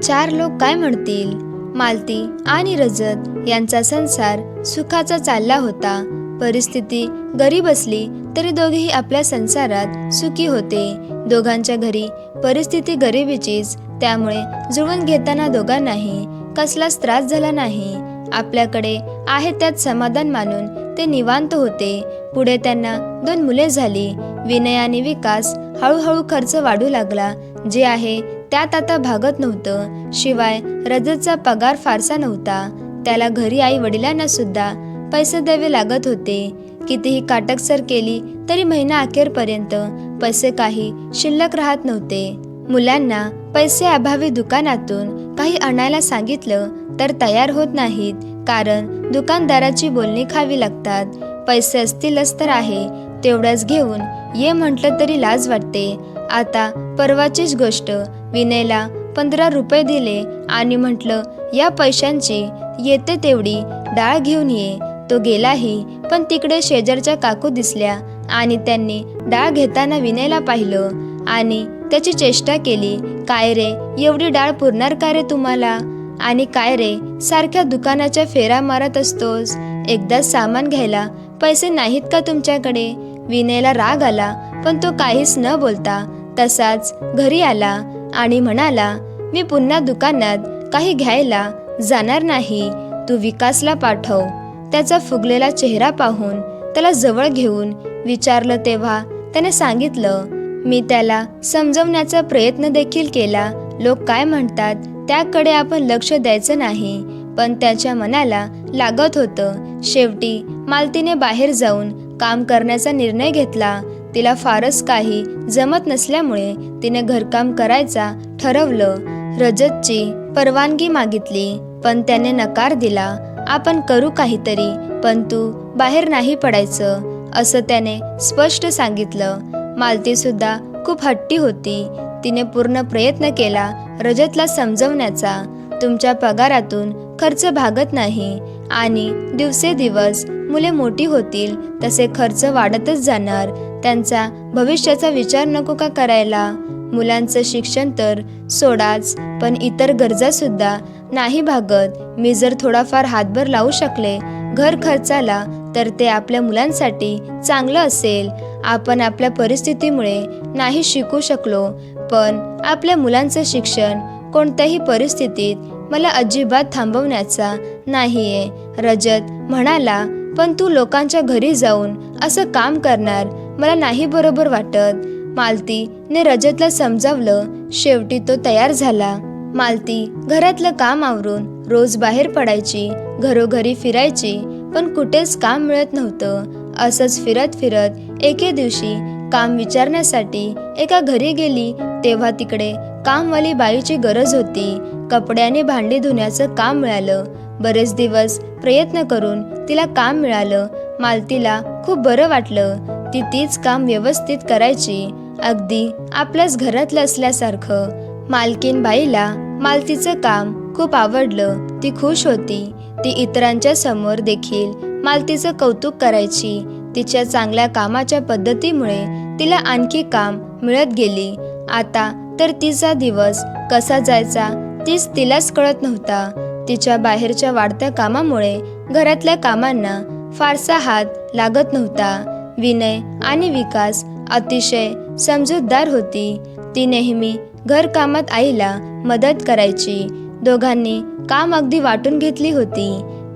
चार लोक काय म्हणतील? मालती आणि रजत यांचा संसार सुखाचा चालला होता. परिस्थिती गरीब असली तरी दोघेही आपल्या संसारात सुखी होते. दोघांच्या घरी परिस्थिती गरिबीचीच, त्यामुळे जुळवून घेताना दोघांनाही कसलाच त्रास झाला नाही. आपल्याकडे आहे त्यात समाधान मानून ते निवांत होते. पुढे त्यांना 2 मुले झाली. विनय आणि विकास. हळूहळू खर्च वाढू लागला. जे आहे त्यात आता भागत नव्हतं. शिवाय रजतचा पगार फारसा नव्हता. त्याला घरी आई वडिलांना सुद्धा पैसे द्यावे लागत होते. कितीही काटकसर केली तरी महिना अखेरपर्यंत पैसे काही शिल्लक राहत नव्हते. मुलांना पैसे अभावी दुकानातून काही आणायला सांगितलं तर तयार होत नाहीत, कारण दुकानदाराची बोलणी खावी लागतात. पैसे असतीलच तर आहे तेवढ्याच घेऊन ये म्हटलं तरी लाज वाटते. आता परवाचीच गोष्ट. विनयला 15 रुपये दिले आणि म्हटलं या पैशांची येते तेवढी डाळ घेऊन ये. तो गेलाही, पण तिकडे शेजारच्या काकू दिसल्या आणि त्यांनी डाळ घेताना विनयला पाहिलं आणि त्याची चेष्टा केली. काय रे, एवढी डाळ पुरणार का रे तुम्हाला? आणि काय रे, सारख्या दुकानाच्या फेरा मारत असतोस? एकदा सामान घ्यायला पैसे नाहीत का तुमच्याकडे? विनयला राग आला, पण तो काहीच न बोलता तसाच घरी आला आणि म्हणाला, मी पुन्हा दुकानात काही घ्यायला जाणार नाही. तू विकासला पाठव. त्याचा फुगलेला चेहरा पाहून त्याला जवळ घेऊन विचारलं तेव्हा त्याने सांगितलं, मी त्याला समजवण्याचा प्रयत्न देखील केला. लोक काय म्हणतात त्याकडे आपण लक्ष द्यायचं नाही, पण त्याच्या मनाला लागत होतं. शेवटी मालतीने बाहेर जाऊन काम करण्याचा निर्णय घेतला. तिला फारच काही जमत नसल्यामुळे तिने घरकाम करायचा ठरवलं. रजतची परवानगी मागितली, पण त्याने नकार दिला. आपण करू काहीतरी, पण तू बाहेर नाही पडायचं, असं त्याने स्पष्ट सांगितलं. मालती सुद्धा खूप हट्टी होती. तिने पूर्ण प्रयत्न केला रजतला समजवण्याचा. तुमच्या पगारातून खर्च भागत नाही आणि दिवसेदिवस मुले मोठी होतील तसे खर्च वाढतच जाणार. त्यांचा भविष्याचा विचार नको का करायला? मुलांचं शिक्षण तर सोडाच, पण इतर गरजा सुद्धा नाही भागत. मी जर थोडाफार हातभार लावू शकले घर खर्चाला तर ते आपल्या मुलांसाठी चांगलं असेल. आपण आपल्या परिस्थितीमुळे नाही शिकू शकलो, पण आपल्या मुलांचं शिक्षण कोणत्याही परिस्थितीत मला अजिबात थांबवण्याचा नाहीये. रजत म्हणाला, पण तू लोकांच्या घरी जाऊन असं काम करणार मला नाही बरोबर वाटत. मालतीने रजतला समजावलं. शेवटी तो तयार झाला. मालती घरातलं काम आवरून रोज बाहेर पडायची, घरोघरी फिरायची, पण कुठेच काम मिळत नव्हतं. असंच फिरत फिरत एके दिवशी काम विचारण्यासाठी एका घरी गेली, तेव्हा तिकडे कामवाली बाईची गरज होती. कपडे आणि भांडी धुण्याचं काम मिळालं. बरेच दिवस प्रयत्न करून तिला काम मिळालं. मालतीला खूप बरं वाटलं. ती तीच काम व्यवस्थित करायची, अगदी आपल्याच घरातलं असल्यासारखं. मालकीन बाईला मालतीचं काम खूप आवडलं. ती खुश होती. ती इतरांच्या समोर देखील मालतीचं कौतुक करायची. तिच्या चांगल्या कामाच्या पद्धतीमुळे तिला आणखी काम मिळत गेली. आता तर तिचा दिवस कसा जायचा तीच तिलाच कळत नव्हता. तिच्या बाहेरच्या वाढत्या कामामुळे घरातल्या कामांना फारसा हात लागत नव्हता. विनय आणि विकास अतिशय समजूतदार होती. ती नेहमी घरकामात आईला मदत करायची. दोघांनी काम अगदी वाटून घेतली होती.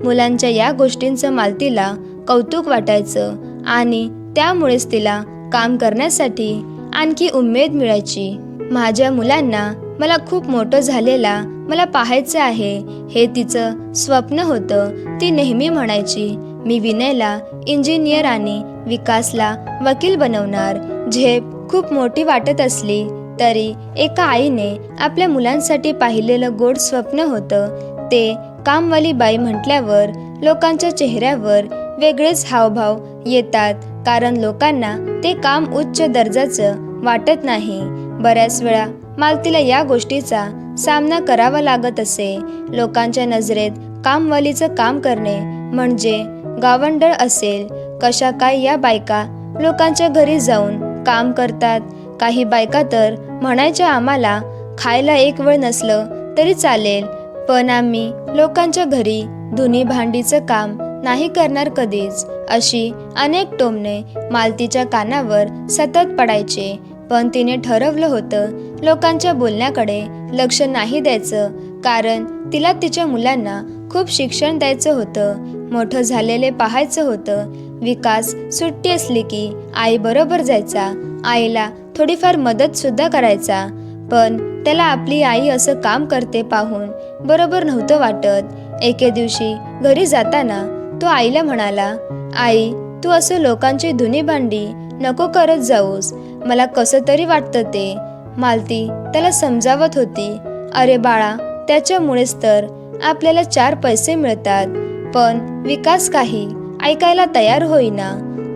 मुलांच्या या गोष्टींचं मालतीला कौतुक वाटायचं आणि त्यामुळेच तिला काम करण्यासाठी आणखी उमेद मिळायची. माझ्या मुलांना मला खूप मोठं झालेला मला पाहायचं आहे, हे तिचं स्वप्न होतं. ती नेहमी म्हणायची, मी विनयला इंजिनियर आणि विकासला वकील बनवणार. झेप खूप मोठी वाटत असली तरी एका आईने आपल्या मुलांसाठी पाहिलेलं गोड स्वप्न होतं ते कामवाली बाई म्हटल्यावर लोकांच्या चेहऱ्यावर वेगळेच हावभाव येतात, कारण लोकांना ते काम उच्च दर्जाचं वाटत नाही. बऱ्याच वेळा मालतीला या गोष्टीचा सामना करावा लागत असे. लोकांच्या नजरेत कामवालीचं काम करणे म्हणजे गावंढळ असेल. कशा काय या बायका लोकांच्या घरी जाऊन काम करतात. काही बायका तर म्हणायच्या, आम्हाला खायला एक वेळ नसलं तरी चालेल, पण आम्ही लोकांच्या घरी धुणी भांडीचं काम नाही करणार कधीच, अशी अनेक टोमणे मालतीच्या कानावर सतत पडायचे. पण तिने ठरवलं होतं लोकांच्या बोलण्याकडे लक्ष नाही द्यायचं, कारण तिला तिच्या मुलांना खूप शिक्षण द्यायचं होतं, मोठं झालेले पाहायचं होतं. विकास सुट्टी असली की आई बरोबर जायचा, आईला थोडीफार मदत सुद्धा करायचा, पण त्याला आपली आई असं काम करते पाहून बरोबर नव्हतं वाटत. एके दिवशी घरी जाताना तो आईला म्हणाला, आई, तू असं लोकांची धुणी भांडी नको करत जाऊस, मला कसं तरी वाटतं ते. मालती त्याला समजावत होती, अरे बाळा, त्याच्यामुळेच तर आपल्याला 4 पैसे मिळतात. पण विकास काही ऐकायला तयार होईना.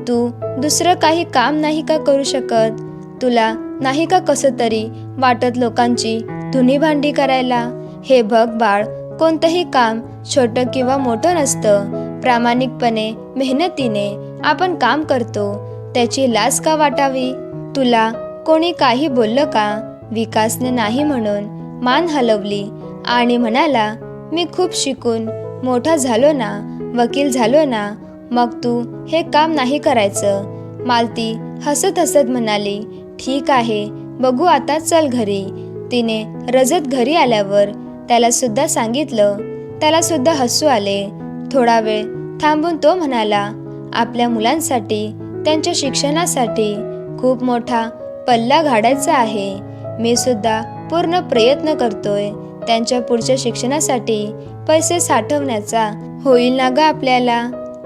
तू दुसरं काही काम नाही का करू शकत? तुला नाही का कसं तरी वाटत लोकांची धुणी भांडी करायला? हे बघ बाळ, कोणतंही काम छोटं किंवा मोठं नसतं. प्रामाणिकपणे मेहनतीने आपण काम करतो, त्याची लाज का वाटावी? तुला कोणी काही बोललं का? विकासने नाही म्हणून मान हलवली आणि म्हणाला, मी खूप शिकून मोठा झालो ना, वकील झालो ना, मग तू हे काम नाही करायचं. मालती हसत हसत म्हणाली, ठीक आहे, बघू आता, चल घरी. तिने रजत घरी आल्यावर त्याला सुद्धा सांगितलं. त्याला सुद्धा हसू आले. थोडा वेळ थांबून तो म्हणाला, आपल्या मुलांसाठी, त्यांच्या शिक्षणासाठी खूप मोठा पल्ला घालायचा आहे. मी सुद्धा पूर्ण प्रयत्न करतोय. त्यांच्या पुढच्या शिक्षणासाठी पैसे साठवण्याचा. होईल ना ग आपल्याला?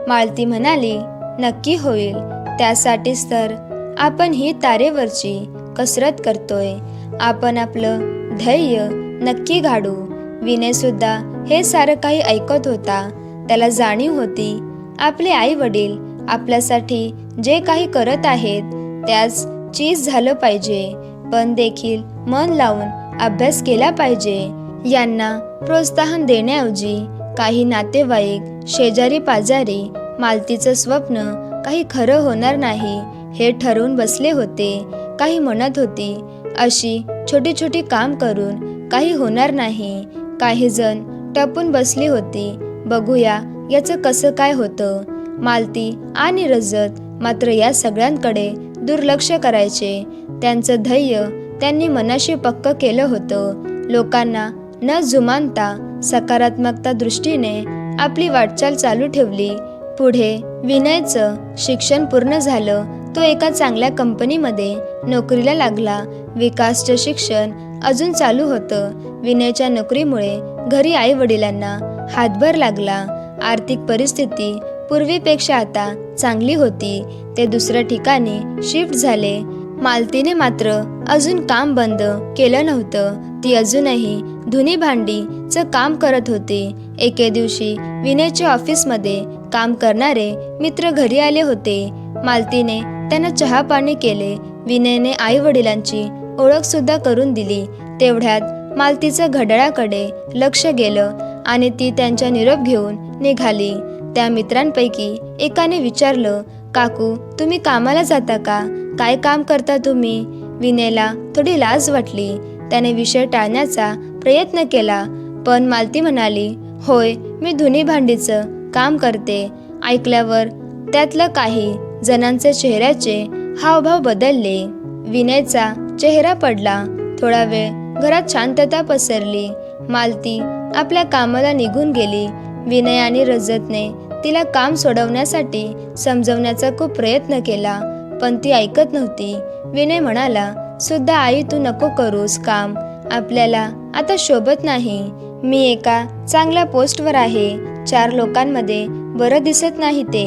मालती म्हणाली, नक्की होईल. त्यासाठीच तर आपण ही तारेवरची कसरत करतोय. आपण आपलं ध्येय नक्की गाडू. विनय सुद्धा हे सारं काही ऐकत होता. त्याला जाणीव होती, आपले आई वडील आपल्यासाठी जे काही करत आहेत त्याच चीज झालं पाहिजे, पण देखील मन लावून अभ्यास केला पाहिजे. यांना प्रोत्साहन देण्याऐवजी काही नातेवाईक, शेजारी पाजारी मालतीचं स्वप्न काही खरं होणार नाही हे ठरवून बसले होते. काही म्हणत होती, अशी छोटी छोटी काम करून काही होणार नाही. काही जण टपून बसली होती, बघूया याचं कसं काय होतं. मालती आणि रजत मात्र या सगळ्यांकडे दुर्लक्ष करायचे. त्यांचं ध्येय त्यांनी मनाशी पक्क केलं होतं. लोकांना न जुमानता सकारात्मकता दृष्टीने आपली वाटचाल चालू ठेवली. पुढे विनयचं शिक्षण पूर्ण झालं. तो एका चांगल्या कंपनीमध्ये नोकरीला लागला. विकासचं शिक्षण अजून चालू होतं. विनयच्या नोकरीमुळे घरी आई वडिलांना हातभार लागला. आर्थिक परिस्थिती पूर्वीपेक्षा आता चांगली होती. ते दुसऱ्या ठिकाणी शिफ्ट झाले. मालतीने मात्र अजून काम बंद केलं नव्हतं. ती अजूनही धुणी भांडीचं काम करत होती. एके दिवशी विनयच्या ऑफिसमध्ये काम करणारे मित्र घरी आले होते. मालतीने त्यांना चहा पाणी केले. विनयने आई वडिलांची ओळख सुद्धा करून दिली. तेवढ्यात मालतीचं घड्याळाकडे लक्ष गेलं आणि ती त्यांच्या निरोप घेऊन निघाली. त्या मित्रांपैकी एकाने विचारलं, काकू, तुम्ही कामाला जाता का? काय काम करता तुम्ही? विनयला थोडी लाज वाटली. त्याने विषय टाळण्याचा प्रयत्न केला, पण मालती म्हणाली, होय, मी धुणी भांडीचं काम करते. ऐकल्यावर त्यातलं काही जणांचे चेहऱ्याचे हावभाव बदलले. विनयचा चेहरा पडला. थोडा वेळ घरात शांतता पसरली. मालती आपल्या कामाला निघून गेली. विनय आणि रजतने तिला काम सोडवण्यासाठी समजवण्याचा खूप प्रयत्न केला, पण ती ऐकत नव्हती. विनय म्हणाला, सुद्धा आई, तू नको करूस काम, आपल्याला आता शोभत नाही. मी एका चांगल्या पोस्टवर आहे. 4 लोकांमध्ये बरं दिसत नाही ते.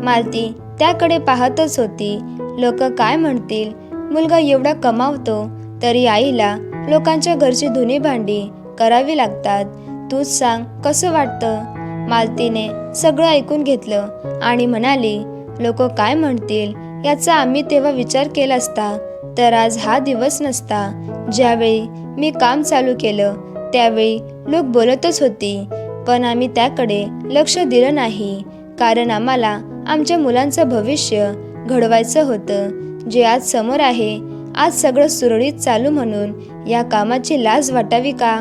मालती त्याकडे पाहतच होती. लोक काय म्हणतील? मुलगा एवढा कमावतो तरी आईला लोकांच्या घरची धुणी भांडी करावी लागतात. तूच सांग, कसं वाटतं? मालतीने सगळं ऐकून घेतलं आणि म्हणाली, लोक काय म्हणतील याचा आम्ही तेव्हा विचार केला असता तर आज हा दिवस नसता. ज्यावेळी मी काम चालू केलं त्यावेळी लोक बोलतच होती, पण आम्ही त्याकडे लक्ष दिलं नाही, कारण आम्हाला आमच्या मुलांचं भविष्य घडवायचं होतं. जे आज समोर आहे, आज सगळं सुरळीत चालू म्हणून या कामाची लाज वाटावी का?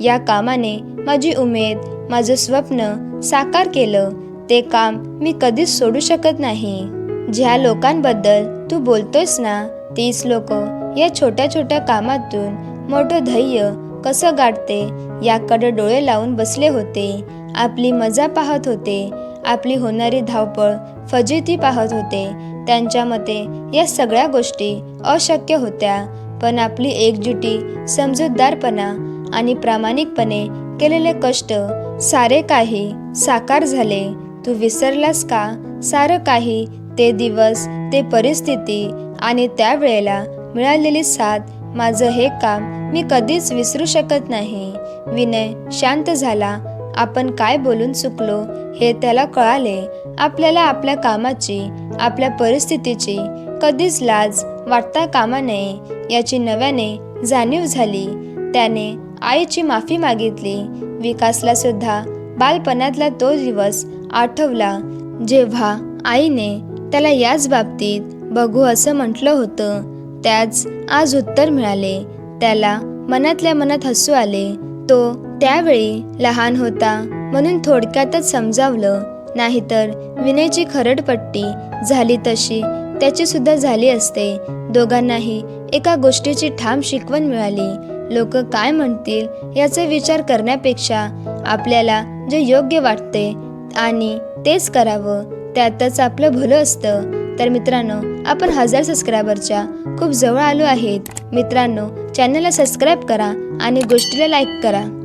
या कामाने माझी उमेद, माझं स्वप्न साकार केलं. ते काम मी कधीच सोडू शकत नाही. ज्या लोकांबद्दल तू बोलतोयस ना, तीच लोक या छोट्या छोट्या कामातून मोठं ध्येय कसं गाठते याकडे डोळे लावून बसले होते. आपली मजा पाहत होते, आपली होणारी धावपळ, फजिती पाहत होते. त्यांच्या मते या सगळ्या गोष्टी अशक्य होत्या, पण आपली एकजुटी, समजूतदारपणा आणि प्रामाणिकपणे केलेले कष्ट सारे काही साकार झाले. तू विसरलास का सारं काही? ते दिवस, ते परिस्थिती आणि त्यावेळेला मिळालेली साथ. माझं हे काम मी कधीच विसरू शकत नाही. विनय शांत झाला. आपण काय बोलून चुकलो हे त्याला कळाले. आपल्याला आपल्या कामाची, आपल्या परिस्थितीची कधीच लाज वाटता कामा नये याची नव्याने जाणीव झाली. त्याने आईची माफी मागितली. विकासला सुद्धा बालपणातला तो दिवस आठवला जेव्हा आईने त्याला याच बाबतीत बघू असं म्हटलं होतं. त्याच आज उत्तर मिळाले. त्याला मनातल्या मनात हसू आले. तो त्यावेळी लहान होता म्हणून थोडक्यातच समजावलं, नाहीतर विनयची खरडपट्टी झाली तशी त्याची सुद्धा झाली असते. दोघांनाही एका गोष्टीची ठाम शिकवण मिळाली. लोक काय म्हणतील याचा विचार करण्यापेक्षा आपल्याला जे योग्य वाटते आणि तेच करावं, त्यातच आपलं भलं असतं. तर मित्रांनो, आपण 1000 सबस्क्रायबरच्या खूप जवळ आलो आहेत. मित्रांनो, चॅनलला सबस्क्राईब करा आणि गोष्टीला लाईक करा.